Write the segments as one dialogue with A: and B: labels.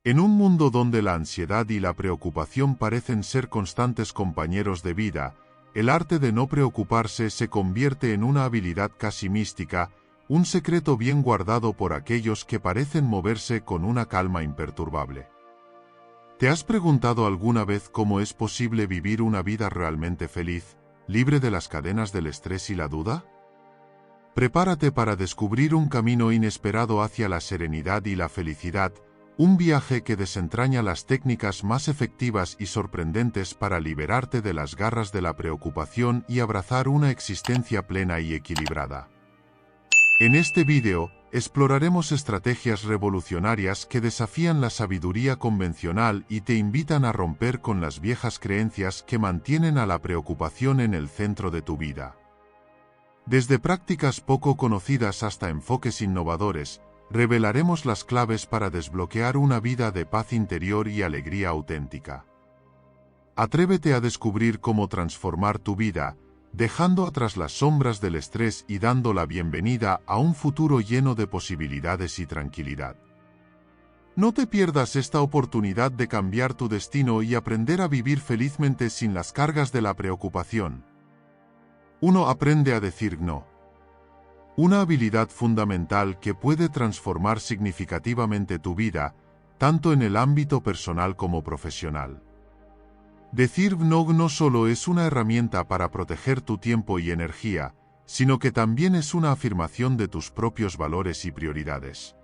A: En un mundo donde la ansiedad y la preocupación parecen ser constantes compañeros de vida, el arte de no preocuparse se convierte en una habilidad casi mística, un secreto bien guardado por aquellos que parecen moverse con una calma imperturbable. ¿Te has preguntado alguna vez cómo es posible vivir una vida realmente feliz, libre de las cadenas del estrés y la duda? Prepárate para descubrir un camino inesperado hacia la serenidad y la felicidad, un viaje que desentraña las técnicas más efectivas y sorprendentes para liberarte de las garras de la preocupación y abrazar una existencia plena y equilibrada. En este vídeo, exploraremos estrategias revolucionarias que desafían la sabiduría convencional y te invitan a romper con las viejas creencias que mantienen a la preocupación en el centro de tu vida. Desde prácticas poco conocidas hasta enfoques innovadores, revelaremos las claves para desbloquear una vida de paz interior y alegría auténtica. Atrévete a descubrir cómo transformar tu vida, dejando atrás las sombras del estrés y dando la bienvenida a un futuro lleno de posibilidades y tranquilidad. No te pierdas esta oportunidad de cambiar tu destino y aprender a vivir felizmente sin las cargas de la preocupación. 1. Aprende a decir no. Una habilidad fundamental que puede transformar significativamente tu vida, tanto en el ámbito personal como profesional. Decir no no solo es una herramienta para proteger tu tiempo y energía, sino que también es una afirmación de tus propios valores y prioridades.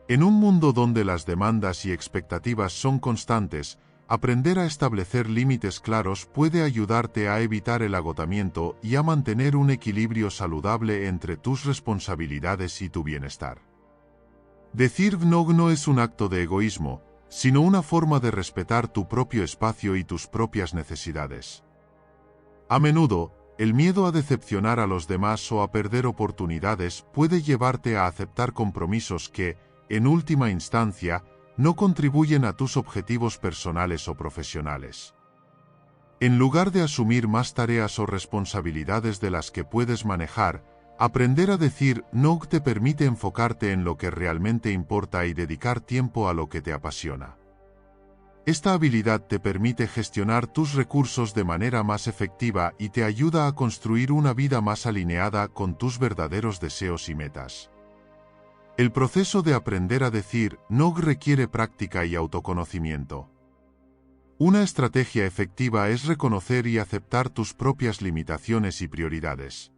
A: En un mundo donde las demandas y expectativas son constantes, aprender a establecer límites claros puede ayudarte a evitar el agotamiento y a mantener un equilibrio saludable entre tus responsabilidades y tu bienestar. Decir no no es un acto de egoísmo, sino una forma de respetar tu propio espacio y tus propias necesidades. A menudo, el miedo a decepcionar a los demás o a perder oportunidades puede llevarte a aceptar compromisos que, en última instancia, no contribuyen a tus objetivos personales o profesionales. En lugar de asumir más tareas o responsabilidades de las que puedes manejar, aprender a decir no te permite enfocarte en lo que realmente importa y dedicar tiempo a lo que te apasiona. Esta habilidad te permite gestionar tus recursos de manera más efectiva y te ayuda a construir una vida más alineada con tus verdaderos deseos y metas. El proceso de aprender a decir no requiere práctica y autoconocimiento. Una estrategia efectiva es reconocer y aceptar tus propias limitaciones y prioridades.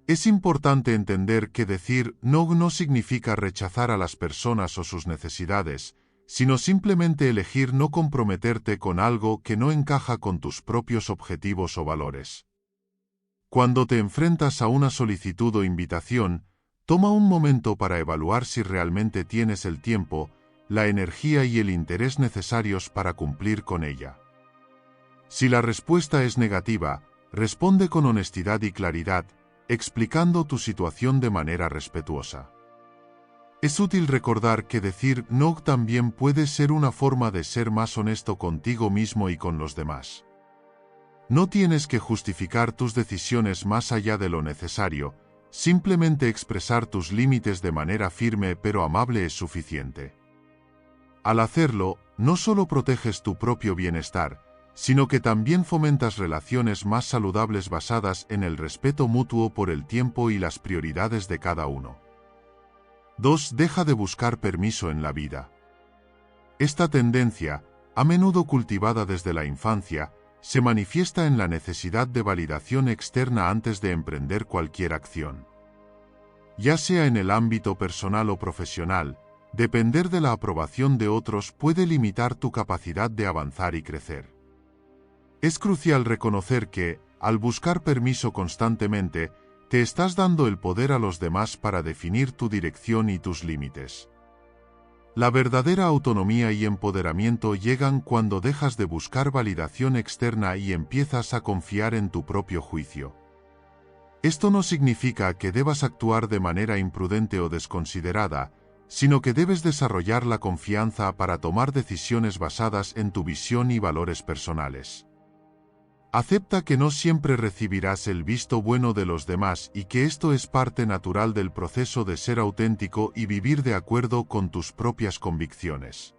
A: Es importante entender que decir no no significa rechazar a las personas o sus necesidades, sino simplemente elegir no comprometerte con algo que no encaja con tus propios objetivos o valores. Cuando te enfrentas a una solicitud o invitación, toma un momento para evaluar si realmente tienes el tiempo, la energía y el interés necesarios para cumplir con ella. Si la respuesta es negativa, responde con honestidad y claridad, explicando tu situación de manera respetuosa. Es útil recordar que decir no también puede ser una forma de ser más honesto contigo mismo y con los demás. No tienes que justificar tus decisiones más allá de lo necesario, simplemente expresar tus límites de manera firme pero amable es suficiente. Al hacerlo, no solo proteges tu propio bienestar, sino que también fomentas relaciones más saludables basadas en el respeto mutuo por el tiempo y las prioridades de cada uno. 2. Deja de buscar permiso en la vida. Esta tendencia, a menudo cultivada desde la infancia, se manifiesta en la necesidad de validación externa antes de emprender cualquier acción. Ya sea en el ámbito personal o profesional, depender de la aprobación de otros puede limitar tu capacidad de avanzar y crecer. Es crucial reconocer que, al buscar permiso constantemente, te estás dando el poder a los demás para definir tu dirección y tus límites. La verdadera autonomía y empoderamiento llegan cuando dejas de buscar validación externa y empiezas a confiar en tu propio juicio. Esto no significa que debas actuar de manera imprudente o desconsiderada, sino que debes desarrollar la confianza para tomar decisiones basadas en tu visión y valores personales. Acepta que no siempre recibirás el visto bueno de los demás y que esto es parte natural del proceso de ser auténtico y vivir de acuerdo con tus propias convicciones.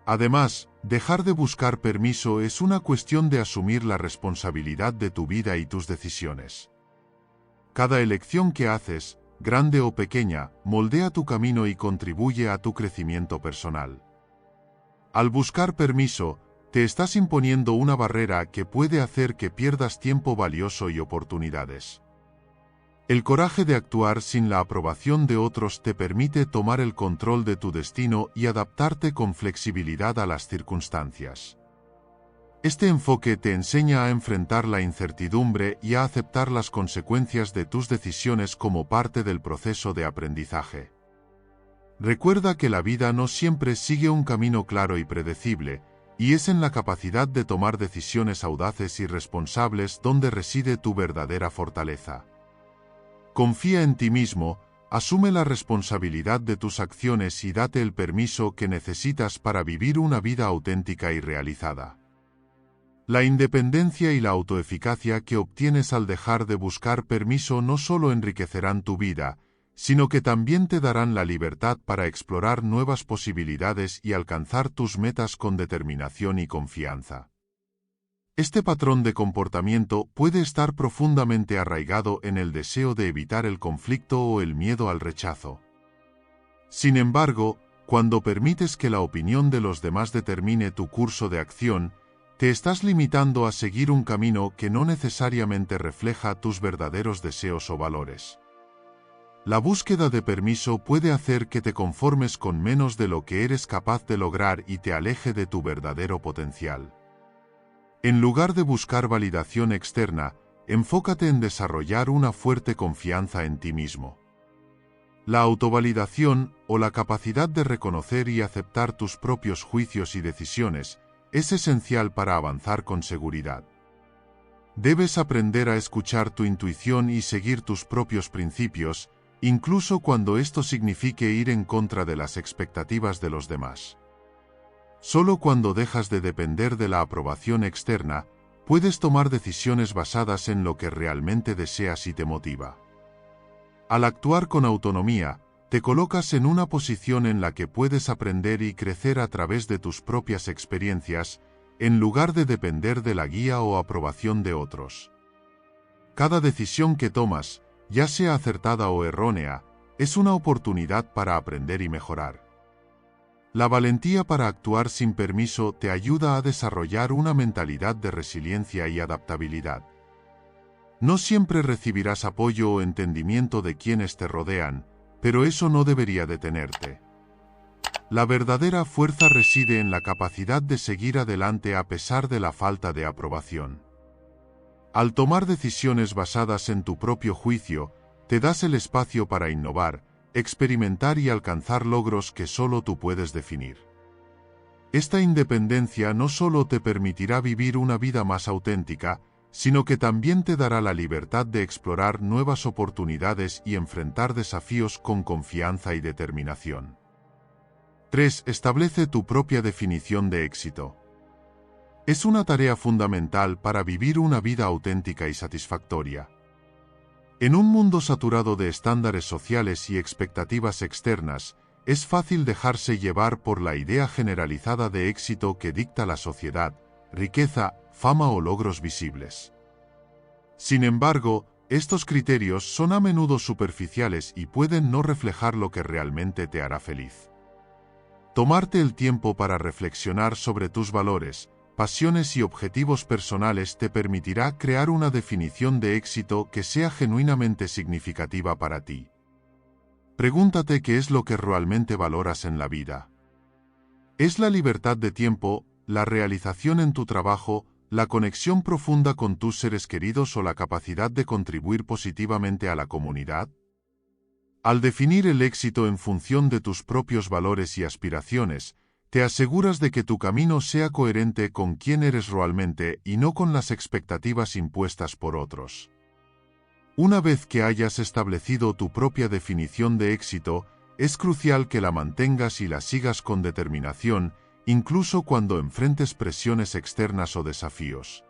A: Además, dejar de buscar permiso es una cuestión de asumir la responsabilidad de tu vida y tus decisiones. Cada elección que haces, grande o pequeña, moldea tu camino y contribuye a tu crecimiento personal. Al buscar permiso, te estás imponiendo una barrera que puede hacer que pierdas tiempo valioso y oportunidades. El coraje de actuar sin la aprobación de otros te permite tomar el control de tu destino y adaptarte con flexibilidad a las circunstancias. Este enfoque te enseña a enfrentar la incertidumbre y a aceptar las consecuencias de tus decisiones como parte del proceso de aprendizaje. Recuerda que la vida no siempre sigue un camino claro y predecible, y es en la capacidad de tomar decisiones audaces y responsables donde reside tu verdadera fortaleza. Confía en ti mismo, asume la responsabilidad de tus acciones y date el permiso que necesitas para vivir una vida auténtica y realizada. La independencia y la autoeficacia que obtienes al dejar de buscar permiso no solo enriquecerán tu vida, sino que también te darán la libertad para explorar nuevas posibilidades y alcanzar tus metas con determinación y confianza. Este patrón de comportamiento puede estar profundamente arraigado en el deseo de evitar el conflicto o el miedo al rechazo. Sin embargo, cuando permites que la opinión de los demás determine tu curso de acción, te estás limitando a seguir un camino que no necesariamente refleja tus verdaderos deseos o valores. La búsqueda de permiso puede hacer que te conformes con menos de lo que eres capaz de lograr y te aleje de tu verdadero potencial. En lugar de buscar validación externa, enfócate en desarrollar una fuerte confianza en ti mismo. La autovalidación, o la capacidad de reconocer y aceptar tus propios juicios y decisiones, es esencial para avanzar con seguridad. Debes aprender a escuchar tu intuición y seguir tus propios principios, incluso cuando esto signifique ir en contra de las expectativas de los demás. Solo cuando dejas de depender de la aprobación externa, puedes tomar decisiones basadas en lo que realmente deseas y te motiva. Al actuar con autonomía, te colocas en una posición en la que puedes aprender y crecer a través de tus propias experiencias, en lugar de depender de la guía o aprobación de otros. Cada decisión que tomas, ya sea acertada o errónea, es una oportunidad para aprender y mejorar. La valentía para actuar sin permiso te ayuda a desarrollar una mentalidad de resiliencia y adaptabilidad. No siempre recibirás apoyo o entendimiento de quienes te rodean, pero eso no debería detenerte. La verdadera fuerza reside en la capacidad de seguir adelante a pesar de la falta de aprobación. Al tomar decisiones basadas en tu propio juicio, te das el espacio para innovar, experimentar y alcanzar logros que solo tú puedes definir. Esta independencia no solo te permitirá vivir una vida más auténtica, sino que también te dará la libertad de explorar nuevas oportunidades y enfrentar desafíos con confianza y determinación. 3. Establece tu propia definición de éxito. Es una tarea fundamental para vivir una vida auténtica y satisfactoria. En un mundo saturado de estándares sociales y expectativas externas, es fácil dejarse llevar por la idea generalizada de éxito que dicta la sociedad, riqueza, fama o logros visibles. Sin embargo, estos criterios son a menudo superficiales y pueden no reflejar lo que realmente te hará feliz. Tomarte el tiempo para reflexionar sobre tus valores, pasiones y objetivos personales te permitirá crear una definición de éxito que sea genuinamente significativa para ti. Pregúntate qué es lo que realmente valoras en la vida. ¿Es la libertad de tiempo, la realización en tu trabajo, la conexión profunda con tus seres queridos o la capacidad de contribuir positivamente a la comunidad? Al definir el éxito en función de tus propios valores y aspiraciones, te aseguras de que tu camino sea coherente con quién eres realmente y no con las expectativas impuestas por otros. Una vez que hayas establecido tu propia definición de éxito, es crucial que la mantengas y la sigas con determinación, incluso cuando enfrentes presiones externas o desafíos.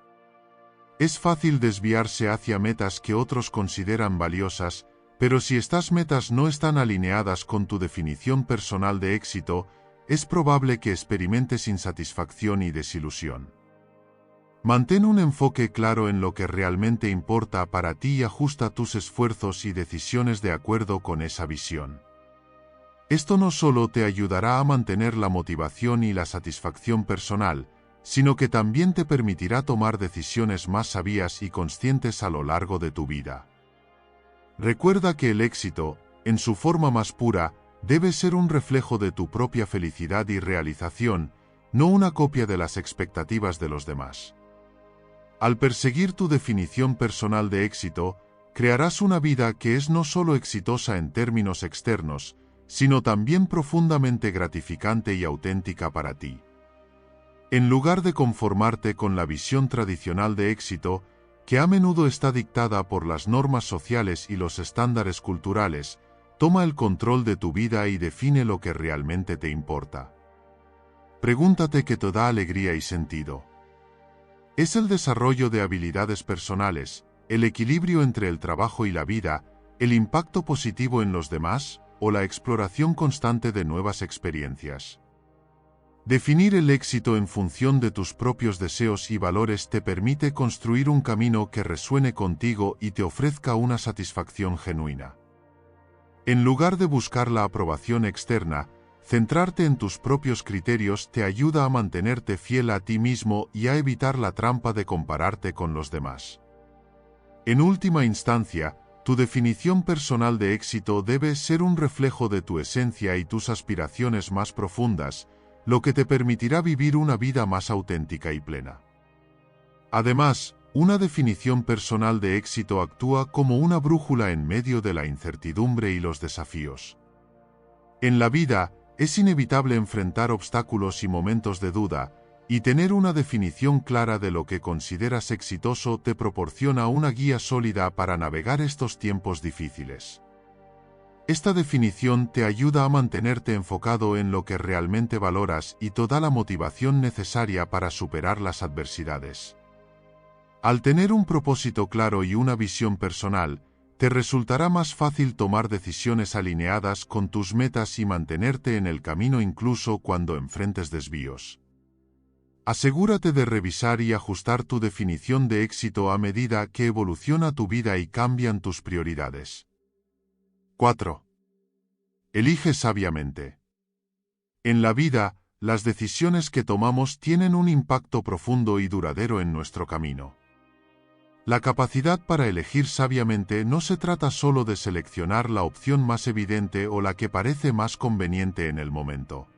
A: Es fácil desviarse hacia metas que otros consideran valiosas, pero si estas metas no están alineadas con tu definición personal de éxito, es probable que experimentes insatisfacción y desilusión. Mantén un enfoque claro en lo que realmente importa para ti y ajusta tus esfuerzos y decisiones de acuerdo con esa visión. Esto no solo te ayudará a mantener la motivación y la satisfacción personal, sino que también te permitirá tomar decisiones más sabias y conscientes a lo largo de tu vida. Recuerda que el éxito, en su forma más pura, debe ser un reflejo de tu propia felicidad y realización, no una copia de las expectativas de los demás. Al perseguir tu definición personal de éxito, crearás una vida que es no solo exitosa en términos externos, sino también profundamente gratificante y auténtica para ti. En lugar de conformarte con la visión tradicional de éxito, que a menudo está dictada por las normas sociales y los estándares culturales, toma el control de tu vida y define lo que realmente te importa. Pregúntate qué te da alegría y sentido. ¿Es el desarrollo de habilidades personales, el equilibrio entre el trabajo y la vida, el impacto positivo en los demás, o la exploración constante de nuevas experiencias? Definir el éxito en función de tus propios deseos y valores te permite construir un camino que resuene contigo y te ofrezca una satisfacción genuina. En lugar de buscar la aprobación externa, centrarte en tus propios criterios te ayuda a mantenerte fiel a ti mismo y a evitar la trampa de compararte con los demás. En última instancia, tu definición personal de éxito debe ser un reflejo de tu esencia y tus aspiraciones más profundas, lo que te permitirá vivir una vida más auténtica y plena. Además, una definición personal de éxito actúa como una brújula en medio de la incertidumbre y los desafíos. En la vida, es inevitable enfrentar obstáculos y momentos de duda, y tener una definición clara de lo que consideras exitoso te proporciona una guía sólida para navegar estos tiempos difíciles. Esta definición te ayuda a mantenerte enfocado en lo que realmente valoras y te da la motivación necesaria para superar las adversidades. Al tener un propósito claro y una visión personal, te resultará más fácil tomar decisiones alineadas con tus metas y mantenerte en el camino incluso cuando enfrentes desvíos. Asegúrate de revisar y ajustar tu definición de éxito a medida que evoluciona tu vida y cambian tus prioridades. 4. Elige sabiamente. En la vida, las decisiones que tomamos tienen un impacto profundo y duradero en nuestro camino. La capacidad para elegir sabiamente no se trata solo de seleccionar la opción más evidente o la que parece más conveniente en el momento.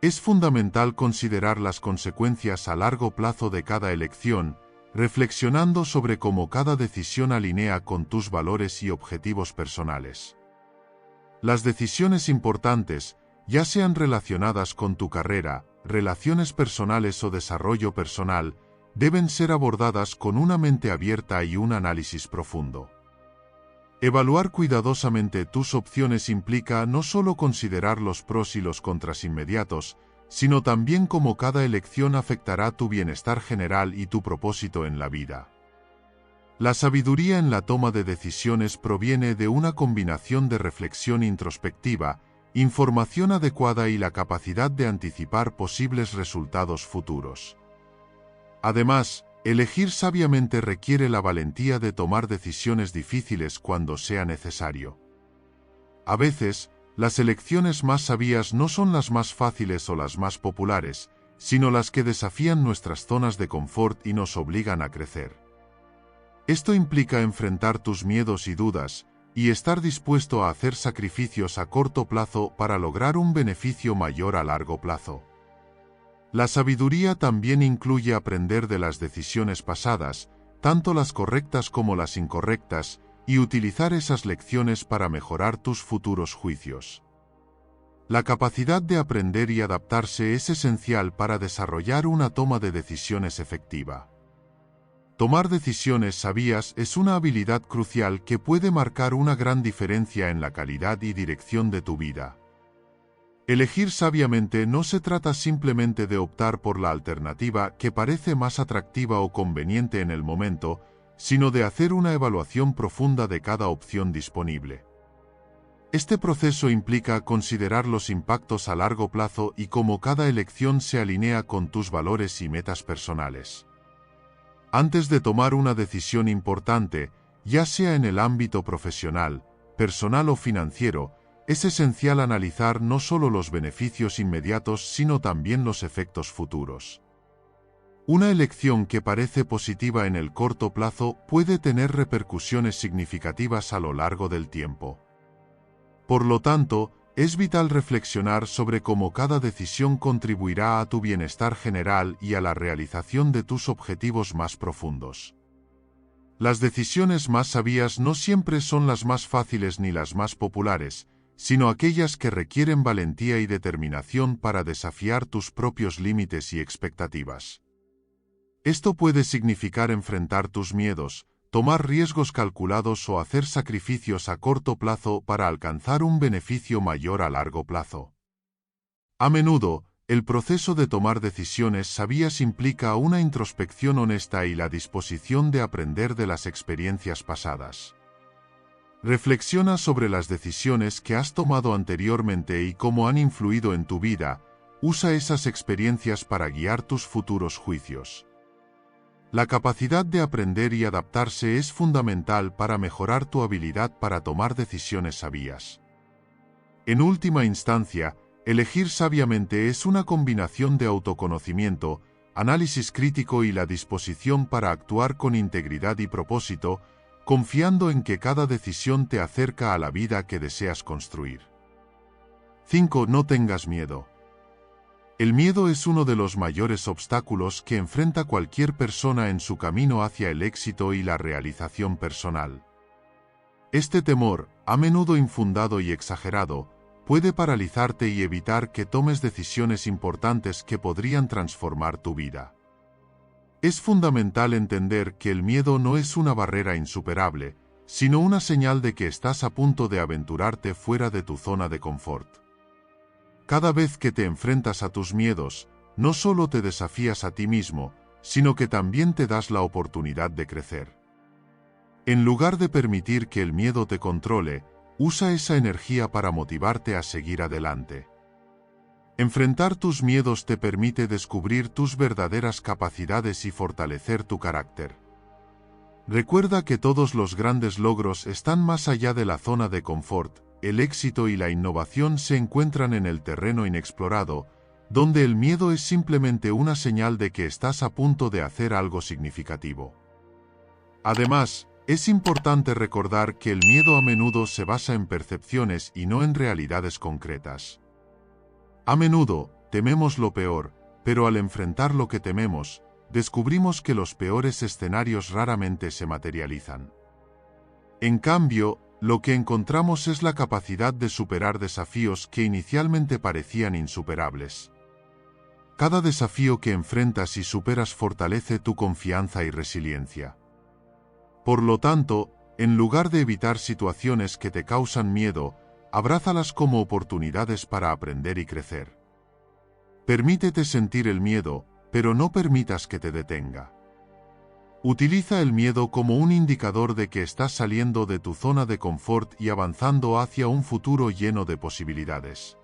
A: Es fundamental considerar las consecuencias a largo plazo de cada elección, reflexionando sobre cómo cada decisión alinea con tus valores y objetivos personales. Las decisiones importantes, ya sean relacionadas con tu carrera, relaciones personales o desarrollo personal, deben ser abordadas con una mente abierta y un análisis profundo. Evaluar cuidadosamente tus opciones implica no solo considerar los pros y los contras inmediatos, sino también cómo cada elección afectará tu bienestar general y tu propósito en la vida. La sabiduría en la toma de decisiones proviene de una combinación de reflexión introspectiva, información adecuada y la capacidad de anticipar posibles resultados futuros. Además, elegir sabiamente requiere la valentía de tomar decisiones difíciles cuando sea necesario. A veces, las elecciones más sabias no son las más fáciles o las más populares, sino las que desafían nuestras zonas de confort y nos obligan a crecer. Esto implica enfrentar tus miedos y dudas, y estar dispuesto a hacer sacrificios a corto plazo para lograr un beneficio mayor a largo plazo. La sabiduría también incluye aprender de las decisiones pasadas, tanto las correctas como las incorrectas, y utilizar esas lecciones para mejorar tus futuros juicios. La capacidad de aprender y adaptarse es esencial para desarrollar una toma de decisiones efectiva. Tomar decisiones sabias es una habilidad crucial que puede marcar una gran diferencia en la calidad y dirección de tu vida. Elegir sabiamente no se trata simplemente de optar por la alternativa que parece más atractiva o conveniente en el momento, sino de hacer una evaluación profunda de cada opción disponible. Este proceso implica considerar los impactos a largo plazo y cómo cada elección se alinea con tus valores y metas personales. Antes de tomar una decisión importante, ya sea en el ámbito profesional, personal o financiero, es esencial analizar no solo los beneficios inmediatos sino también los efectos futuros. Una elección que parece positiva en el corto plazo puede tener repercusiones significativas a lo largo del tiempo. Por lo tanto, es vital reflexionar sobre cómo cada decisión contribuirá a tu bienestar general y a la realización de tus objetivos más profundos. Las decisiones más sabias no siempre son las más fáciles ni las más populares, sino aquellas que requieren valentía y determinación para desafiar tus propios límites y expectativas. Esto puede significar enfrentar tus miedos, tomar riesgos calculados o hacer sacrificios a corto plazo para alcanzar un beneficio mayor a largo plazo. A menudo, el proceso de tomar decisiones sabias implica una introspección honesta y la disposición de aprender de las experiencias pasadas. Reflexiona sobre las decisiones que has tomado anteriormente y cómo han influido en tu vida. Usa esas experiencias para guiar tus futuros juicios. La capacidad de aprender y adaptarse es fundamental para mejorar tu habilidad para tomar decisiones sabias. En última instancia, elegir sabiamente es una combinación de autoconocimiento, análisis crítico y la disposición para actuar con integridad y propósito, confiando en que cada decisión te acerca a la vida que deseas construir. 5. No tengas miedo. El miedo es uno de los mayores obstáculos que enfrenta cualquier persona en su camino hacia el éxito y la realización personal. Este temor, a menudo infundado y exagerado, puede paralizarte y evitar que tomes decisiones importantes que podrían transformar tu vida. Es fundamental entender que el miedo no es una barrera insuperable, sino una señal de que estás a punto de aventurarte fuera de tu zona de confort. Cada vez que te enfrentas a tus miedos, no solo te desafías a ti mismo, sino que también te das la oportunidad de crecer. En lugar de permitir que el miedo te controle, usa esa energía para motivarte a seguir adelante. Enfrentar tus miedos te permite descubrir tus verdaderas capacidades y fortalecer tu carácter. Recuerda que todos los grandes logros están más allá de la zona de confort. El éxito y la innovación se encuentran en el terreno inexplorado, donde el miedo es simplemente una señal de que estás a punto de hacer algo significativo. Además, es importante recordar que el miedo a menudo se basa en percepciones y no en realidades concretas. A menudo, tememos lo peor, pero al enfrentar lo que tememos, descubrimos que los peores escenarios raramente se materializan. En cambio, lo que encontramos es la capacidad de superar desafíos que inicialmente parecían insuperables. Cada desafío que enfrentas y superas fortalece tu confianza y resiliencia. Por lo tanto, en lugar de evitar situaciones que te causan miedo, abrázalas como oportunidades para aprender y crecer. Permítete sentir el miedo, pero no permitas que te detenga. Utiliza el miedo como un indicador de que estás saliendo de tu zona de confort y avanzando hacia un futuro lleno de posibilidades.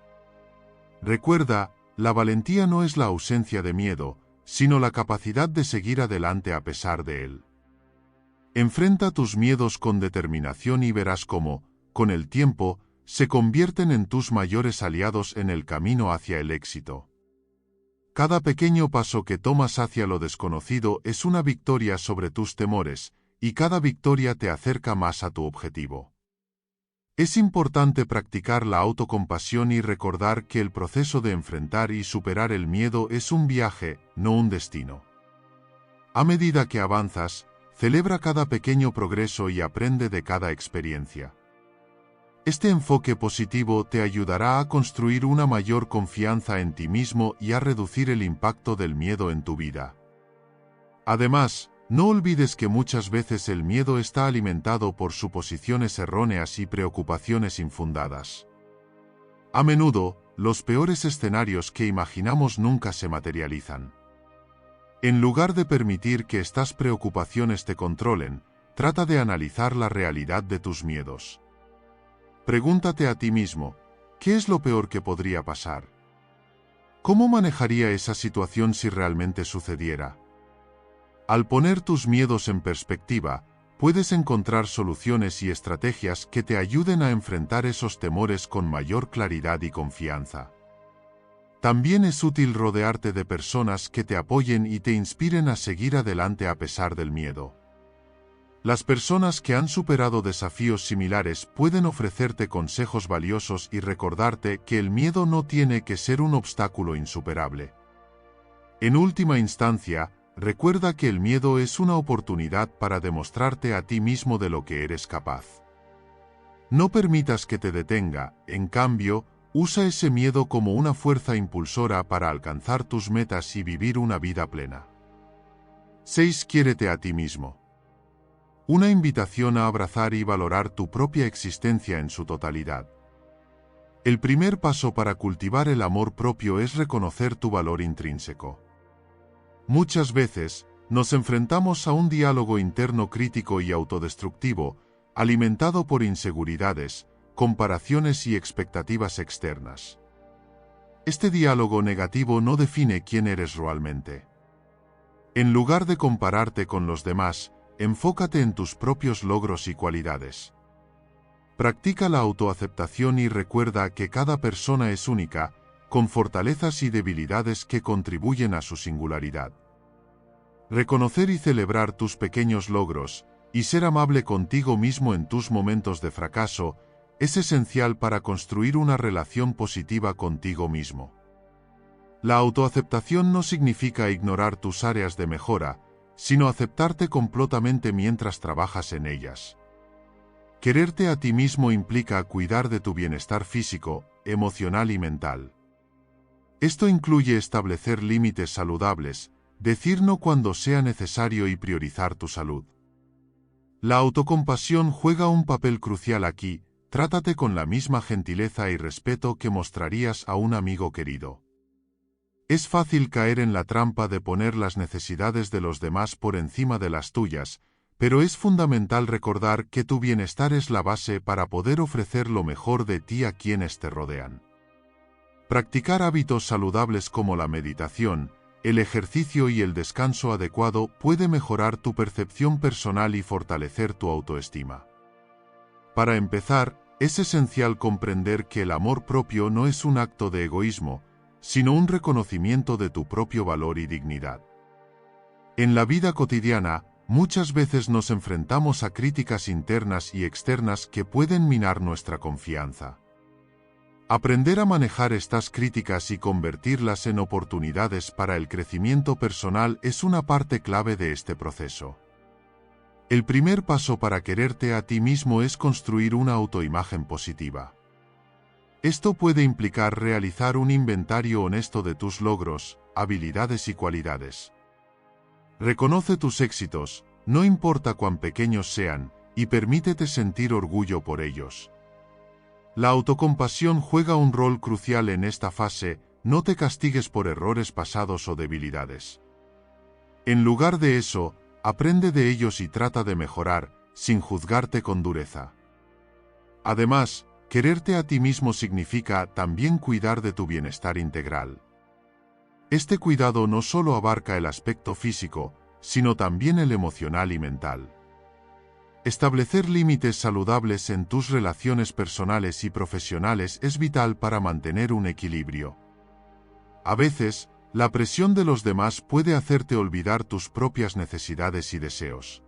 A: Recuerda, la valentía no es la ausencia de miedo, sino la capacidad de seguir adelante a pesar de él. Enfrenta tus miedos con determinación y verás cómo, con el tiempo, se convierten en tus mayores aliados en el camino hacia el éxito. Cada pequeño paso que tomas hacia lo desconocido es una victoria sobre tus temores, y cada victoria te acerca más a tu objetivo. Es importante practicar la autocompasión y recordar que el proceso de enfrentar y superar el miedo es un viaje, no un destino. A medida que avanzas, celebra cada pequeño progreso y aprende de cada experiencia. Este enfoque positivo te ayudará a construir una mayor confianza en ti mismo y a reducir el impacto del miedo en tu vida. Además, no olvides que muchas veces el miedo está alimentado por suposiciones erróneas y preocupaciones infundadas. A menudo, los peores escenarios que imaginamos nunca se materializan. En lugar de permitir que estas preocupaciones te controlen, trata de analizar la realidad de tus miedos. Pregúntate a ti mismo, ¿qué es lo peor que podría pasar? ¿Cómo manejaría esa situación si realmente sucediera? Al poner tus miedos en perspectiva, puedes encontrar soluciones y estrategias que te ayuden a enfrentar esos temores con mayor claridad y confianza. También es útil rodearte de personas que te apoyen y te inspiren a seguir adelante a pesar del miedo. Las personas que han superado desafíos similares pueden ofrecerte consejos valiosos y recordarte que el miedo no tiene que ser un obstáculo insuperable. En última instancia, recuerda que el miedo es una oportunidad para demostrarte a ti mismo de lo que eres capaz. No permitas que te detenga, en cambio, usa ese miedo como una fuerza impulsora para alcanzar tus metas y vivir una vida plena. 6. Quiérete a ti mismo. Una invitación a abrazar y valorar tu propia existencia en su totalidad. El primer paso para cultivar el amor propio es reconocer tu valor intrínseco. Muchas veces, nos enfrentamos a un diálogo interno crítico y autodestructivo, alimentado por inseguridades, comparaciones y expectativas externas. Este diálogo negativo no define quién eres realmente. En lugar de compararte con los demás, enfócate en tus propios logros y cualidades. Practica la autoaceptación y recuerda que cada persona es única, con fortalezas y debilidades que contribuyen a su singularidad. Reconocer y celebrar tus pequeños logros, y ser amable contigo mismo en tus momentos de fracaso, es esencial para construir una relación positiva contigo mismo. La autoaceptación no significa ignorar tus áreas de mejora, sino aceptarte completamente mientras trabajas en ellas. Quererte a ti mismo implica cuidar de tu bienestar físico, emocional y mental. Esto incluye establecer límites saludables, decir no cuando sea necesario y priorizar tu salud. La autocompasión juega un papel crucial aquí. Trátate con la misma gentileza y respeto que mostrarías a un amigo querido. Es fácil caer en la trampa de poner las necesidades de los demás por encima de las tuyas, pero es fundamental recordar que tu bienestar es la base para poder ofrecer lo mejor de ti a quienes te rodean. Practicar hábitos saludables como la meditación, el ejercicio y el descanso adecuado puede mejorar tu percepción personal y fortalecer tu autoestima. Para empezar, es esencial comprender que el amor propio no es un acto de egoísmo, sino un reconocimiento de tu propio valor y dignidad. En la vida cotidiana, muchas veces nos enfrentamos a críticas internas y externas que pueden minar nuestra confianza. Aprender a manejar estas críticas y convertirlas en oportunidades para el crecimiento personal es una parte clave de este proceso. El primer paso para quererte a ti mismo es construir una autoimagen positiva. Esto puede implicar realizar un inventario honesto de tus logros, habilidades y cualidades. Reconoce tus éxitos, no importa cuán pequeños sean, y permítete sentir orgullo por ellos. La autocompasión juega un rol crucial en esta fase. No te castigues por errores pasados o debilidades. En lugar de eso, aprende de ellos y trata de mejorar, sin juzgarte con dureza. Además, quererte a ti mismo significa también cuidar de tu bienestar integral. Este cuidado no solo abarca el aspecto físico, sino también el emocional y mental. Establecer límites saludables en tus relaciones personales y profesionales es vital para mantener un equilibrio. A veces, la presión de los demás puede hacerte olvidar tus propias necesidades y deseos.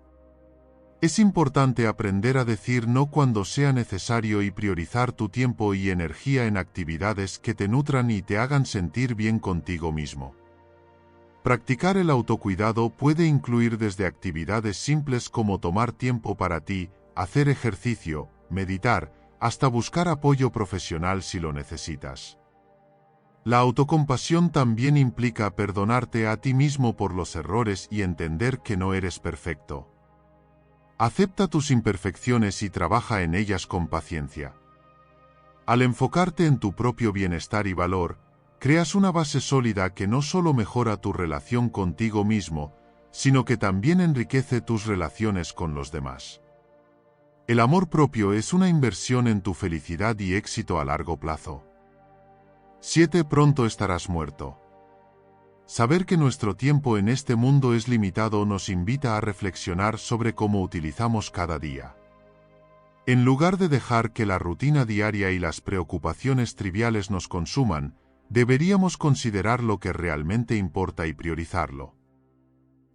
A: Es importante aprender a decir no cuando sea necesario y priorizar tu tiempo y energía en actividades que te nutran y te hagan sentir bien contigo mismo. Practicar el autocuidado puede incluir desde actividades simples como tomar tiempo para ti, hacer ejercicio, meditar, hasta buscar apoyo profesional si lo necesitas. La autocompasión también implica perdonarte a ti mismo por los errores y entender que no eres perfecto. Acepta tus imperfecciones y trabaja en ellas con paciencia. Al enfocarte en tu propio bienestar y valor, creas una base sólida que no solo mejora tu relación contigo mismo, sino que también enriquece tus relaciones con los demás. El amor propio es una inversión en tu felicidad y éxito a largo plazo. 7. Pronto estarás muerto. Saber que nuestro tiempo en este mundo es limitado nos invita a reflexionar sobre cómo utilizamos cada día. En lugar de dejar que la rutina diaria y las preocupaciones triviales nos consuman, deberíamos considerar lo que realmente importa y priorizarlo.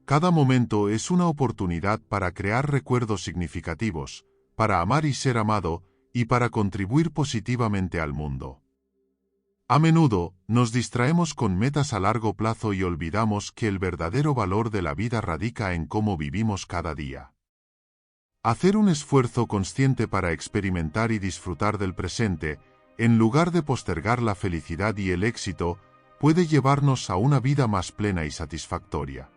A: Cada momento es una oportunidad para crear recuerdos significativos, para amar y ser amado, y para contribuir positivamente al mundo. A menudo, nos distraemos con metas a largo plazo y olvidamos que el verdadero valor de la vida radica en cómo vivimos cada día. Hacer un esfuerzo consciente para experimentar y disfrutar del presente, en lugar de postergar la felicidad y el éxito, puede llevarnos a una vida más plena y satisfactoria.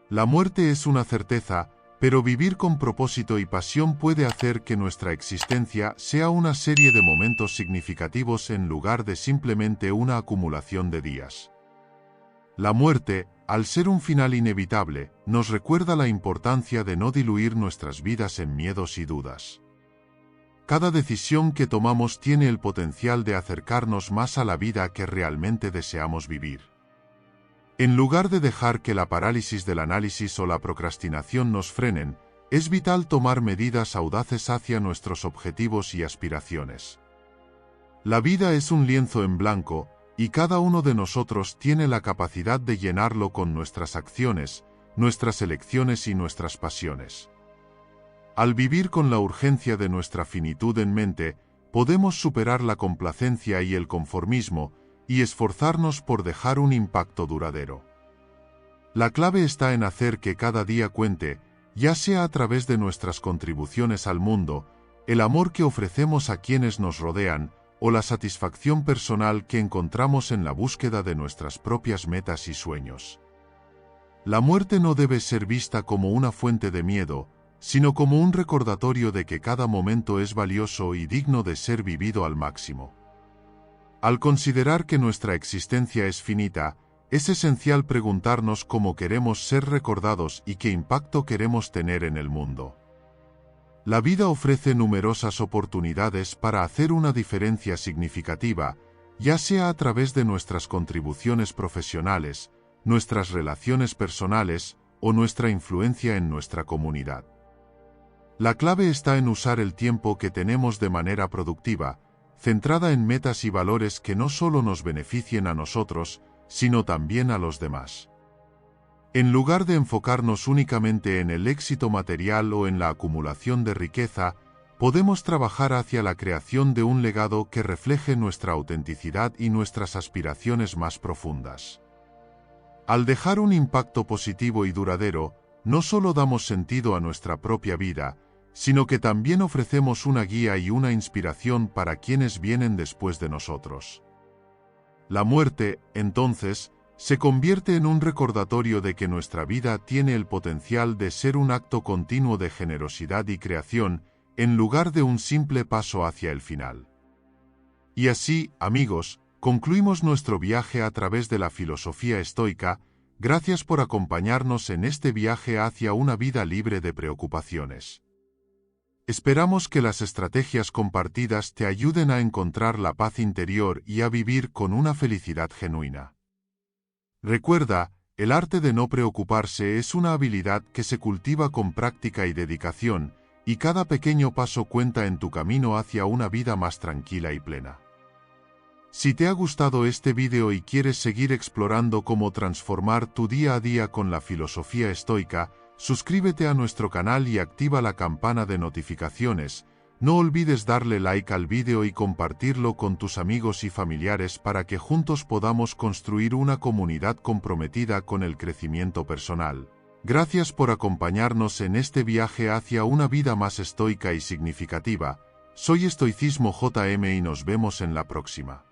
A: La muerte es una certeza, pero vivir con propósito y pasión puede hacer que nuestra existencia sea una serie de momentos significativos en lugar de simplemente una acumulación de días. La muerte, al ser un final inevitable, nos recuerda la importancia de no diluir nuestras vidas en miedos y dudas. Cada decisión que tomamos tiene el potencial de acercarnos más a la vida que realmente deseamos vivir. En lugar de dejar que la parálisis del análisis o la procrastinación nos frenen, es vital tomar medidas audaces hacia nuestros objetivos y aspiraciones. La vida es un lienzo en blanco, y cada uno de nosotros tiene la capacidad de llenarlo con nuestras acciones, nuestras elecciones y nuestras pasiones. Al vivir con la urgencia de nuestra finitud en mente, podemos superar la complacencia y el conformismo, y esforzarnos por dejar un impacto duradero. La clave está en hacer que cada día cuente, ya sea a través de nuestras contribuciones al mundo, el amor que ofrecemos a quienes nos rodean, o la satisfacción personal que encontramos en la búsqueda de nuestras propias metas y sueños. La muerte no debe ser vista como una fuente de miedo, sino como un recordatorio de que cada momento es valioso y digno de ser vivido al máximo. Al considerar que nuestra existencia es finita, es esencial preguntarnos cómo queremos ser recordados y qué impacto queremos tener en el mundo. La vida ofrece numerosas oportunidades para hacer una diferencia significativa, ya sea a través de nuestras contribuciones profesionales, nuestras relaciones personales o nuestra influencia en nuestra comunidad. La clave está en usar el tiempo que tenemos de manera productiva, centrada en metas y valores que no solo nos beneficien a nosotros, sino también a los demás. En lugar de enfocarnos únicamente en el éxito material o en la acumulación de riqueza, podemos trabajar hacia la creación de un legado que refleje nuestra autenticidad y nuestras aspiraciones más profundas. Al dejar un impacto positivo y duradero, no solo damos sentido a nuestra propia vida, sino que también ofrecemos una guía y una inspiración para quienes vienen después de nosotros. La muerte, entonces, se convierte en un recordatorio de que nuestra vida tiene el potencial de ser un acto continuo de generosidad y creación, en lugar de un simple paso hacia el final. Y así, amigos, concluimos nuestro viaje a través de la filosofía estoica. Gracias por acompañarnos en este viaje hacia una vida libre de preocupaciones. Esperamos que las estrategias compartidas te ayuden a encontrar la paz interior y a vivir con una felicidad genuina. Recuerda, el arte de no preocuparse es una habilidad que se cultiva con práctica y dedicación, y cada pequeño paso cuenta en tu camino hacia una vida más tranquila y plena. Si te ha gustado este vídeo y quieres seguir explorando cómo transformar tu día a día con la filosofía estoica, suscríbete a nuestro canal y activa la campana de notificaciones. No olvides darle like al vídeo y compartirlo con tus amigos y familiares para que juntos podamos construir una comunidad comprometida con el crecimiento personal. Gracias por acompañarnos en este viaje hacia una vida más estoica y significativa. Soy Estoicismo JM y nos vemos en la próxima.